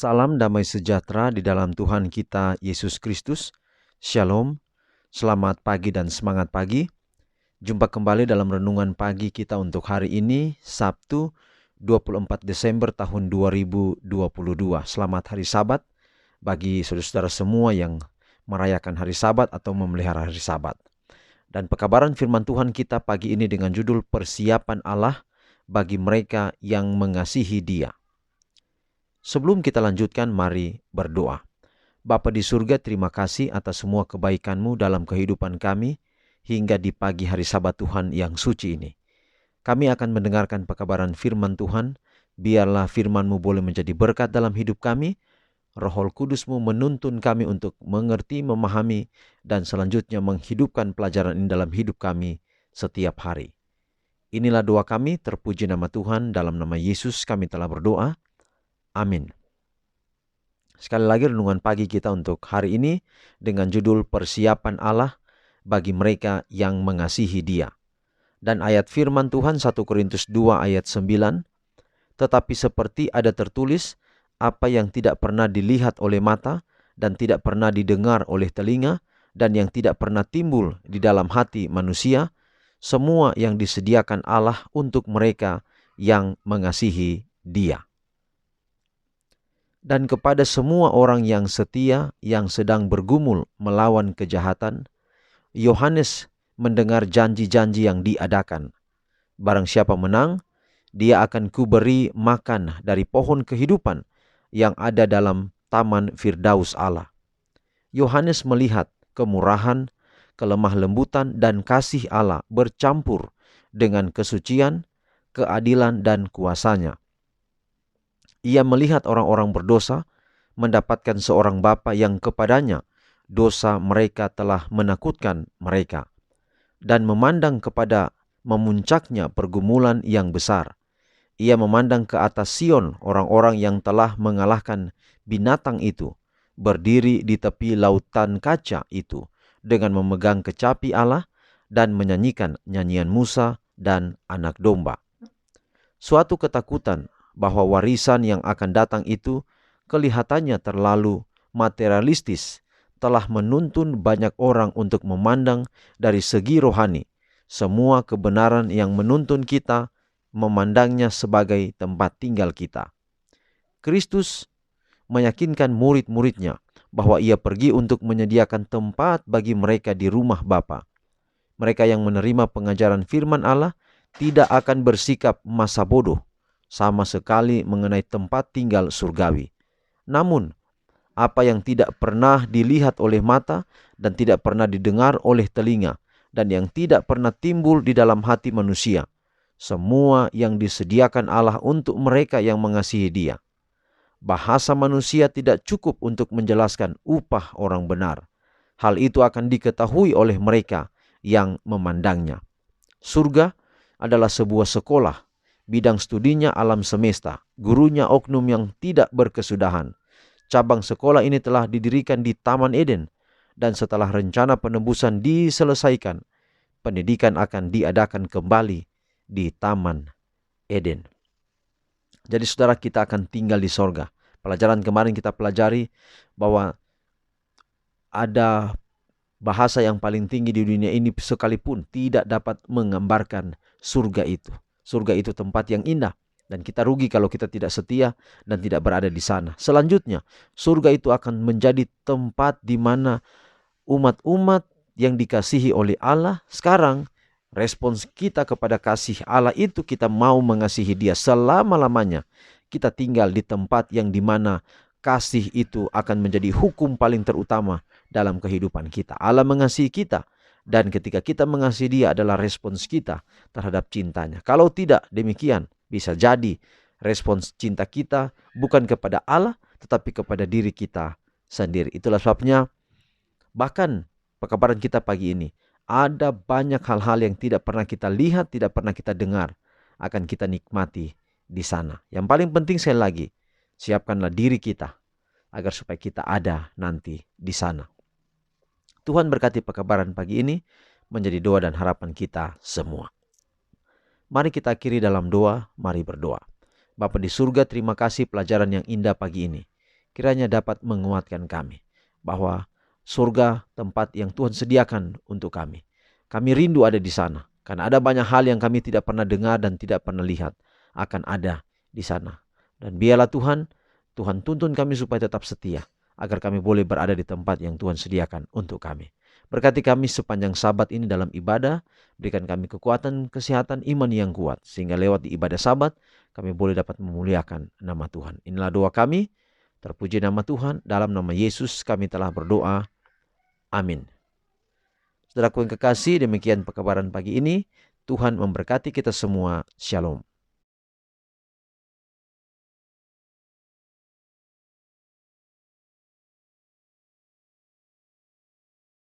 Salam damai sejahtera di dalam Tuhan kita Yesus Kristus. Shalom, selamat pagi dan semangat pagi. Jumpa kembali dalam renungan pagi kita untuk hari ini, Sabtu 24 Desember tahun 2022. Selamat hari Sabat bagi saudara-saudara semua yang merayakan hari Sabat atau memelihara hari Sabat. Dan pekabaran firman Tuhan kita pagi ini dengan judul Persiapan Allah bagi mereka yang mengasihi Dia. Sebelum kita lanjutkan, mari berdoa. Bapa di surga, terima kasih atas semua kebaikan-Mu dalam kehidupan kami hingga di pagi hari Sabat Tuhan yang suci ini. Kami akan mendengarkan pekabaran firman Tuhan. Biarlah firman-Mu boleh menjadi berkat dalam hidup kami. Roh Kudus-Mu menuntun kami untuk mengerti, memahami, dan selanjutnya menghidupkan pelajaran ini dalam hidup kami setiap hari. Inilah doa kami, terpuji nama Tuhan, dalam nama Yesus kami telah berdoa. Amin. Sekali lagi renungan pagi kita untuk hari ini dengan judul Persiapan Allah bagi mereka yang mengasihi Dia. Dan ayat firman Tuhan 1 Korintus 2 ayat 9, tetapi seperti ada tertulis, apa yang tidak pernah dilihat oleh mata dan tidak pernah didengar oleh telinga dan yang tidak pernah timbul di dalam hati manusia, semua yang disediakan Allah untuk mereka yang mengasihi Dia. Dan kepada semua orang yang setia yang sedang bergumul melawan kejahatan, Yohanes mendengar janji-janji yang diadakan. Barang siapa menang, dia akan kuberi makan dari pohon kehidupan yang ada dalam taman Firdaus Allah. Yohanes melihat kemurahan, kelemah lembutan dan kasih Allah bercampur dengan kesucian, keadilan dan kuasanya. Ia melihat orang-orang berdosa mendapatkan seorang bapa yang kepadanya dosa mereka telah menakutkan mereka, dan memandang kepada memuncaknya pergumulan yang besar. Ia memandang ke atas Sion orang-orang yang telah mengalahkan binatang itu, berdiri di tepi lautan kaca itu dengan memegang kecapi Allah dan menyanyikan nyanyian Musa dan anak domba. Suatu ketakutan bahwa warisan yang akan datang itu kelihatannya terlalu materialistis telah menuntun banyak orang untuk memandang dari segi rohani semua kebenaran yang menuntun kita memandangnya sebagai tempat tinggal kita. Kristus meyakinkan murid-muridnya bahwa ia pergi untuk menyediakan tempat bagi mereka di rumah Bapa. Mereka yang menerima pengajaran firman Allah tidak akan bersikap masa bodoh sama sekali mengenai tempat tinggal surgawi. Namun, apa yang tidak pernah dilihat oleh mata dan tidak pernah didengar oleh telinga dan yang tidak pernah timbul di dalam hati manusia, semua yang disediakan Allah untuk mereka yang mengasihi Dia. Bahasa manusia tidak cukup untuk menjelaskan upah orang benar. Hal itu akan diketahui oleh mereka yang memandangnya. Surga adalah sebuah sekolah. Bidang studinya alam semesta, gurunya oknum yang tidak berkesudahan. Cabang sekolah ini telah didirikan di Taman Eden, dan setelah rencana penebusan diselesaikan, pendidikan akan diadakan kembali di Taman Eden. Jadi saudara, kita akan tinggal di sorga. Pelajaran kemarin kita pelajari bahwa ada bahasa yang paling tinggi di dunia ini sekalipun tidak dapat menggambarkan surga itu. Surga itu tempat yang indah dan kita rugi kalau kita tidak setia dan tidak berada di sana. Selanjutnya, surga itu akan menjadi tempat di mana umat-umat yang dikasihi oleh Allah. Sekarang, respons kita kepada kasih Allah itu kita mau mengasihi Dia selama-lamanya. Kita tinggal di tempat yang di mana kasih itu akan menjadi hukum paling terutama dalam kehidupan kita. Allah mengasihi kita. Dan ketika kita mengasihi Dia adalah respons kita terhadap cintanya. Kalau tidak demikian, bisa jadi respons cinta kita bukan kepada Allah, tetapi kepada diri kita sendiri. Itulah sebabnya bahkan pekabaran kita pagi ini, ada banyak hal-hal yang tidak pernah kita lihat, tidak pernah kita dengar, akan kita nikmati di sana. Yang paling penting sekali lagi, siapkanlah diri kita agar supaya kita ada nanti di sana. Tuhan berkati pekabaran pagi ini menjadi doa dan harapan kita semua. Mari kita akhiri dalam doa, mari berdoa. Bapa di surga, terima kasih pelajaran yang indah pagi ini. kiranya dapat menguatkan kami bahwa surga tempat yang Tuhan sediakan untuk kami. Kami rindu ada di sana, karena ada banyak hal yang kami tidak pernah dengar dan tidak pernah lihat akan ada di sana. Dan biarlah Tuhan tuntun kami supaya tetap setia, agar kami boleh berada di tempat yang Tuhan sediakan untuk kami. Berkati kami sepanjang sabat ini dalam ibadah, berikan kami kekuatan, kesehatan, iman yang kuat, sehingga lewat di ibadah sabat, kami boleh dapat memuliakan nama Tuhan. Inilah doa kami, terpuji nama Tuhan, dalam nama Yesus kami telah berdoa. Amin. Saudaraku yang kekasih, demikian pekabaran pagi ini. Tuhan memberkati kita semua. Shalom.